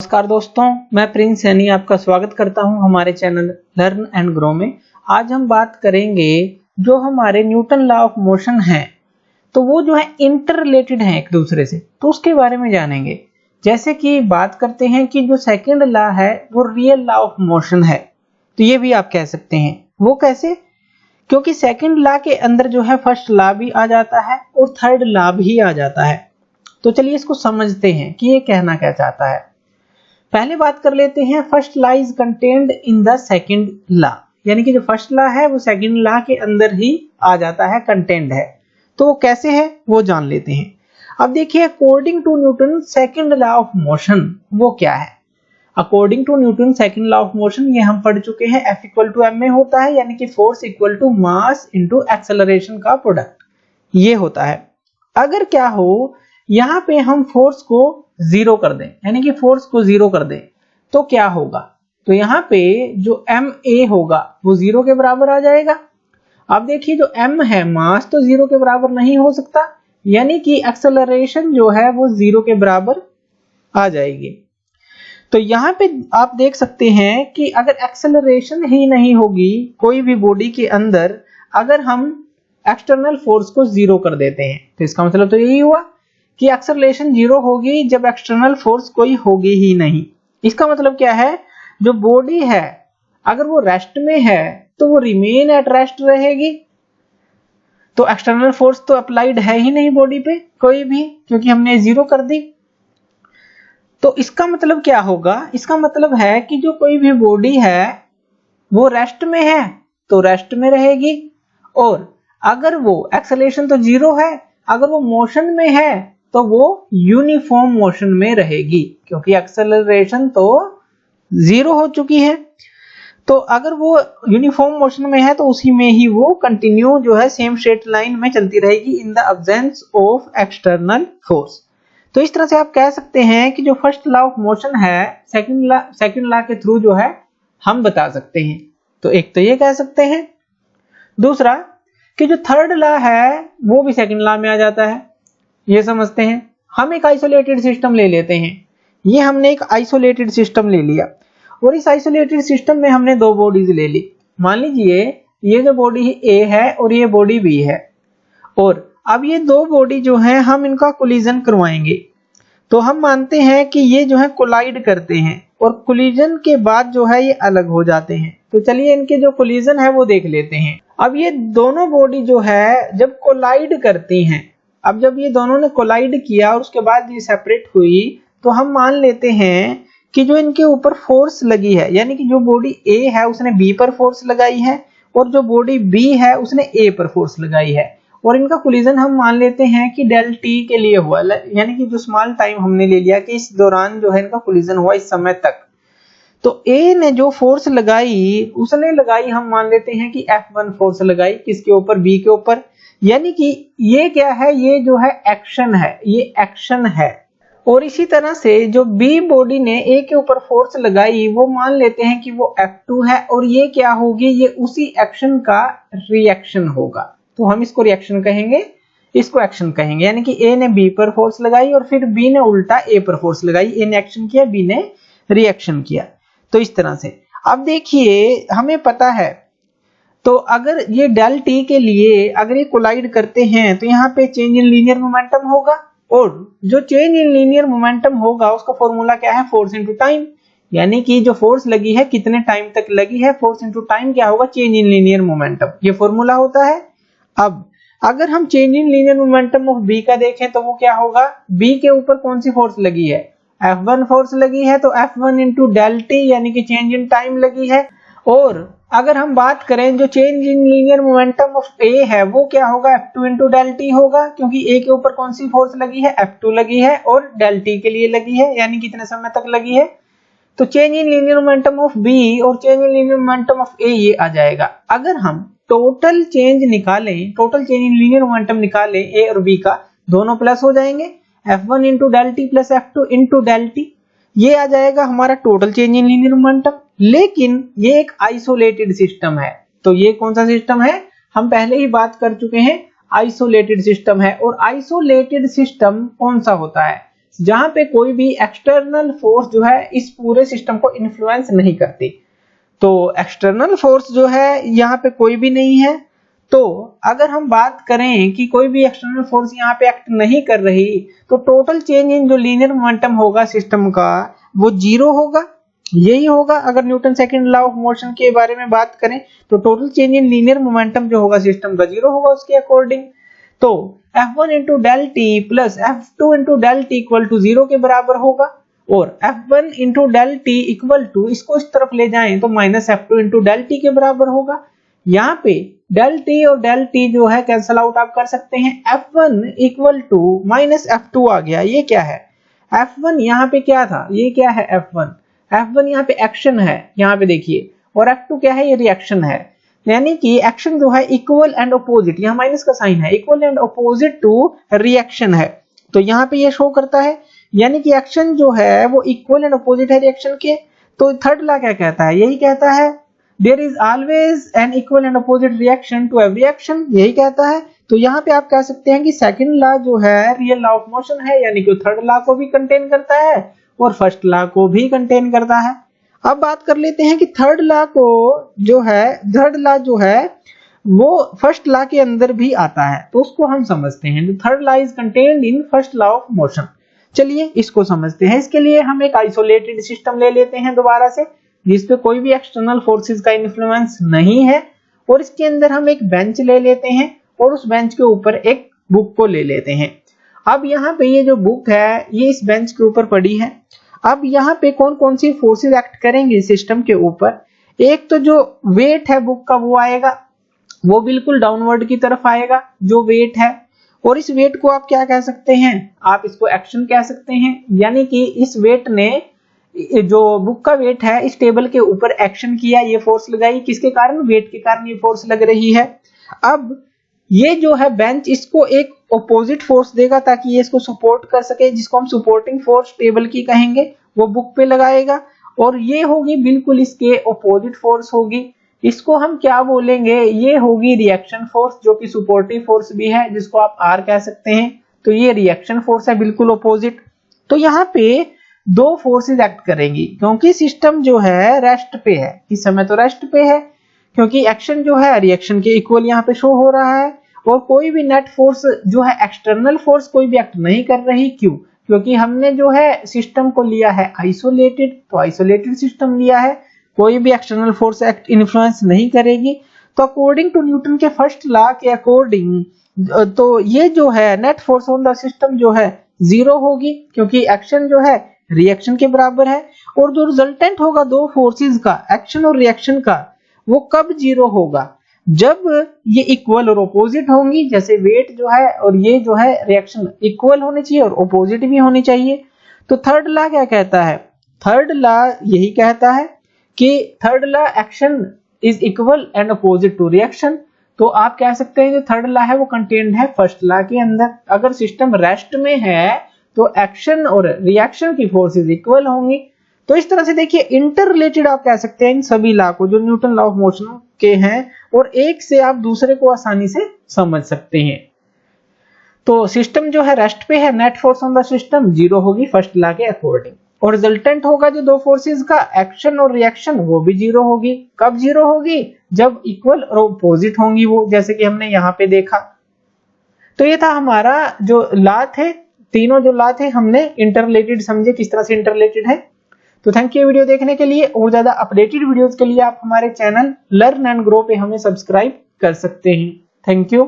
नमस्कार दोस्तों, मैं प्रिंस सैनी आपका स्वागत करता हूं हमारे चैनल लर्न एंड ग्रो में। आज हम बात करेंगे जो हमारे न्यूटन लॉ ऑफ मोशन है, तो वो जो है इंटर रिलेटेड है एक दूसरे से, तो उसके बारे में जानेंगे। जैसे कि बात करते हैं कि जो सेकंड लॉ है वो रियल लॉ ऑफ मोशन है, तो ये भी आप कह सकते हैं। वो कैसे? क्योंकि सेकंड लॉ के अंदर जो है फर्स्ट लॉ भी आ जाता है और थर्ड लॉ भी आ जाता है। तो चलिए इसको समझते हैं कि ये कहना क्या चाहता है। पहले बात कर लेते हैं, first law is contained in the second law, यानी कि जो फर्स्ट लॉ है वो सेकंड लॉ के अंदर ही आ जाता है, कंटेन्ड है। तो वो कैसे है वो जान लेते हैं। अब देखिए, according to Newton second law of motion वो क्या है। According to Newton second law of motion ये हम पढ़ चुके हैं, F इक्वल टू एम में होता है, यानी कि force equal to mass into acceleration का प्रोडक्ट ये होता है। अगर क्या हो यहाँ पे हम फोर्स को जीरो कर दें, यानी कि फोर्स को जीरो कर दें, तो क्या होगा? तो यहाँ पे जो ma होगा वो जीरो के बराबर आ जाएगा। अब देखिए, जो m है मास तो जीरो के बराबर नहीं हो सकता, यानी कि एक्सेलरेशन जो है वो जीरो के बराबर आ जाएगी। तो यहाँ पे आप देख सकते हैं कि अगर एक्सेलरेशन ही नहीं होगी कोई भी बॉडी के अंदर, अगर हम एक्सटर्नल फोर्स को जीरो कर देते हैं, तो इसका मतलब तो यही हुआ कि एक्सेलरेशन जीरो होगी जब एक्सटर्नल फोर्स कोई होगी ही नहीं। इसका मतलब क्या है, जो बॉडी है अगर वो रेस्ट में है तो वो रिमेन एट रेस्ट रहेगी, तो एक्सटर्नल फोर्स तो अप्लाइड है ही नहीं बॉडी पे कोई भी, क्योंकि हमने जीरो कर दी। तो इसका मतलब क्या होगा? इसका मतलब है कि जो कोई भी बॉडी है वो रेस्ट में है तो रेस्ट में रहेगी, और अगर वो एक्सेलरेशन तो जीरो है, अगर वो मोशन में है तो वो यूनिफॉर्म मोशन में रहेगी, क्योंकि एक्सेलरेशन तो जीरो हो चुकी है। तो अगर वो यूनिफॉर्म मोशन में है तो उसी में ही वो कंटिन्यू जो है सेम स्ट्रेट लाइन में चलती रहेगी in the absence of external force. तो इस तरह से आप कह सकते हैं कि जो फर्स्ट लॉ ऑफ मोशन है सेकंड लॉ के थ्रू जो है हम बता सकते हैं। तो एक तो ये कह सकते हैं। दूसरा कि जो थर्ड लॉ है वो भी सेकंड लॉ में आ जाता है, ये समझते हैं। हम एक आइसोलेटेड सिस्टम ले लेते हैं। ये हमने एक आइसोलेटेड सिस्टम ले लिया और इस आइसोलेटेड सिस्टम में हमने दो बॉडीज ले ली। मान लीजिए ये जो बॉडी ए है और ये बॉडी बी है, और अब ये दो बॉडी जो है हम इनका कोलिजन करवाएंगे। तो हम मानते हैं कि ये जो है कोलाइड करते हैं और कोलिजन के बाद जो है ये अलग हो जाते हैं। तो चलिए इनके जो कोलिजन है वो देख लेते हैं। अब ये दोनों बॉडी जो है जब कोलाइड करती हैं, अब जब ये दोनों ने कोलाइड किया और उसके बाद ये सेपरेट हुई, तो हम मान लेते हैं कि जो इनके ऊपर फोर्स लगी है, यानी कि जो बॉडी ए है उसने बी पर फोर्स लगाई है और जो बॉडी बी है उसने ए पर फोर्स लगाई है, और इनका कोलिजन हम मान लेते हैं कि डेल टी के लिए हुआ, यानी कि जो स्मॉल टाइम हमने ले लिया कि इस दौरान जो है इनका कोलिजन हुआ इस समय तक। तो ए ने जो फोर्स लगाई उसने लगाई, हम मान लेते हैं कि F1 फोर्स लगाई, किसके ऊपर? बी के ऊपर। यानी कि ये क्या है, ये जो है एक्शन है, ये एक्शन है। और इसी तरह से जो बी बॉडी ने ए के ऊपर फोर्स लगाई वो मान लेते हैं कि वो F2 है, और ये क्या होगी, ये उसी एक्शन का रिएक्शन होगा। तो हम इसको रिएक्शन कहेंगे, इसको एक्शन कहेंगे। यानी कि ए ने बी पर फोर्स लगाई और फिर बी ने उल्टा ए पर फोर्स लगाई। ए ने एक्शन किया, बी ने रिएक्शन किया। तो इस तरह से अब देखिए हमें पता है, तो अगर ये डेल टी के लिए अगर ये कोलाइड करते हैं तो यहाँ पे चेंज इन लीनियर मोमेंटम होगा, और जो चेंज इन लीनियर मोमेंटम होगा उसका फॉर्मूला क्या है? Force into time. यानी कि जो फोर्स लगी है कितने टाइम तक लगी है, फोर्स इनटू टाइम क्या होगा? चेंज इन लीनियर मोमेंटम, ये फॉर्मूला होता है। अब अगर हम change in linear momentum of B का देखें तो वो क्या होगा? बी के ऊपर कौन सी फोर्स लगी है? F1 फोर्स लगी है, तो F1 इंटू डेल टी यानी कि चेंज इन टाइम लगी है। और अगर हम बात करें जो change in linear momentum of A है वो क्या होगा? F2 इंटू डेल टी होगा, क्योंकि ए के ऊपर कौन सी फोर्स लगी है? F2 लगी है, और डेल टी के लिए लगी है, यानी कितने समय तक लगी है। तो change in linear momentum of B और change in linear momentum of A ये आ जाएगा। अगर हम टोटल चेंज निकालें, total change in linear momentum निकालें ए और बी का, दोनों प्लस हो जाएंगे। F1 into del t plus F2 into del t, ये आ जाएगा हमारा total change in linear momentum. लेकिन ये एक आइसोलेटेड सिस्टम है, तो ये कौन सा सिस्टम है? हम पहले ही बात कर चुके हैं, आइसोलेटेड सिस्टम है। और आइसोलेटेड सिस्टम कौन सा होता है? जहां पे कोई भी एक्सटर्नल फोर्स जो है इस पूरे सिस्टम को इन्फ्लुएंस नहीं करती। तो एक्सटर्नल फोर्स जो है यहाँ पे कोई भी नहीं है। तो अगर हम बात करें कि कोई भी एक्सटर्नल फोर्स यहाँ पे एक्ट नहीं कर रही, तो टोटल चेंज इन जो लीनियर मोमेंटम होगा सिस्टम का वो जीरो होगा। यही होगा अगर Newton second law of motion के बारे में बात करें, तो total change in linear momentum जो होगा सिस्टम का जीरो होगा उसके अकॉर्डिंग। तो F1 into del t plus F2 into del t equal to zero के बराबर होगा, और F1 into del t equal to इसको इस तरफ ले जाएं तो minus F2 into del T के बराबर होगा। यहाँ पे डेल टी और डेल टी जो है कैंसल आउट आप कर सकते हैं। F1 equal to minus F2 आ गया। ये क्या है? F1 यहाँ पे क्या था? ये क्या है? F1 यहाँ पे एक्शन है, यहाँ पे देखिए, और F2 क्या है? ये रिएक्शन है। यानी कि एक्शन जो है इक्वल एंड अपोजिट, यहाँ माइनस का साइन है, equal and opposite to reaction है। तो यहाँ पे ये शो करता है, यानी कि एक्शन जो है वो इक्वल एंड अपोजिट है रिएक्शन के। तो थर्ड लॉ क्या कहता है? यही कहता है there is always an equal and opposite reaction to every action, यही कहता है। तो यहाँ पे आप कह सकते हैं कि सेकंड लॉ जो है रियल लॉ ऑफ मोशन है, यानी कि थर्ड लॉ को भी कंटेन करता है और फर्स्ट लॉ को भी कंटेन करता है। अब बात कर लेते हैं कि थर्ड लॉ जो है वो फर्स्ट लॉ के अंदर भी आता है, तो उसको हम समझते हैं। Third law is contained in first law of motion. चलिए इसको समझते हैं। इसके लिए हम एक आइसोलेटेड सिस्टम ले लेते हैं दोबारा से, जिसपे कोई भी एक्सटर्नल फोर्सेस का इन्फ्लुएंस नहीं है, और इसके अंदर हम एक बेंच ले लेते हैं और उस बेंच के ऊपर एक बुक को ले लेते हैं। अब यहाँ पे ये जो बुक है ये इस बेंच के ऊपर पड़ी है। अब यहाँ पे कौन कौन सी फोर्सेस एक्ट करेंगे सिस्टम के ऊपर? एक तो जो वेट है बुक का वो आएगा, वो बिल्कुल डाउनवर्ड की तरफ आएगा जो वेट है, और इस वेट को आप क्या कह सकते हैं? आप इसको एक्शन कह सकते हैं। यानी कि इस वेट ने, जो बुक का वेट है, इस टेबल के ऊपर एक्शन किया, ये फोर्स लगाई, किसके कारण? वेट के कारण ये फोर्स लग रही है। अब ये जो है बेंच इसको एक ऑपोजिट फोर्स देगा ताकि ये इसको सपोर्ट कर सके, जिसको हम सपोर्टिंग फोर्स टेबल की कहेंगे, वो बुक पे लगाएगा, और ये होगी बिल्कुल इसके ऑपोजिट फोर्स होगी। इसको हम क्या बोलेंगे? ये होगी रिएक्शन फोर्स, जो कि सपोर्टिव फोर्स भी है, जिसको आप आर कह सकते हैं। तो ये रिएक्शन फोर्स है बिल्कुल ऑपोजिट। तो यहाँ पे दो फोर्सेस एक्ट करेंगी, क्योंकि सिस्टम जो है रेस्ट पे है, इस समय तो रेस्ट पे है, क्योंकि एक्शन जो है रिएक्शन के इक्वल यहाँ पे शो हो रहा है, और कोई भी नेट फोर्स जो है एक्सटर्नल फोर्स कोई भी एक्ट नहीं कर रही। क्यों? क्योंकि हमने जो है सिस्टम को लिया है आइसोलेटेड, तो आइसोलेटेड सिस्टम लिया है, कोई भी एक्सटर्नल फोर्स एक्ट इन्फ्लुएंस नहीं करेगी। तो अकॉर्डिंग टू न्यूटन के फर्स्ट लॉ के अकॉर्डिंग तो ये जो है net force on the system जो है जीरो होगी, क्योंकि एक्शन जो है रिएक्शन के बराबर है, और जो रिजल्टेंट होगा दो फोर्सेस का, एक्शन और रिएक्शन का, वो कब जीरो होगा? जब ये इक्वल और ऑपोजिट होंगी। जैसे वेट जो है और ये जो है रिएक्शन इक्वल होने चाहिए और ऑपोजिट भी होनी चाहिए। तो थर्ड लॉ क्या कहता है? थर्ड लॉ यही कहता है कि third law action is equal and opposite to reaction. तो आप कह सकते हैं जो थर्ड लॉ है वो कंटेन्ड है फर्स्ट लॉ के अंदर। अगर सिस्टम रेस्ट में है तो एक्शन और रिएक्शन की फोर्सेस इक्वल होंगी। तो इस तरह से देखिए इंटर रिलेटेड आप कह सकते हैं इन सभी लॉ को जो न्यूटन लॉ ऑफ मोशन के हैं, और एक से आप दूसरे को आसानी से समझ सकते हैं। तो सिस्टम जो है रेस्ट पे है, net force on the system zero होगी फर्स्ट लॉ के अकॉर्डिंग, और रिजल्टेंट होगा जो दो फोर्सेस का, एक्शन और रिएक्शन, वो भी जीरो होगी। कब जीरो होगी? जब इक्वल और ऑपोजिट होंगी वो, जैसे कि हमने यहाँ पे देखा। तो ये था हमारा जो लॉ थे, तीनों जो लॉ थे हमने इंटर रिलेटेड समझे, किस तरह से इंटर रिलेटेड है। तो थैंक यू वीडियो देखने के लिए। और ज्यादा अपडेटेड वीडियोस के लिए आप हमारे चैनल लर्न एंड ग्रो पे हमें सब्सक्राइब कर सकते हैं। Thank you.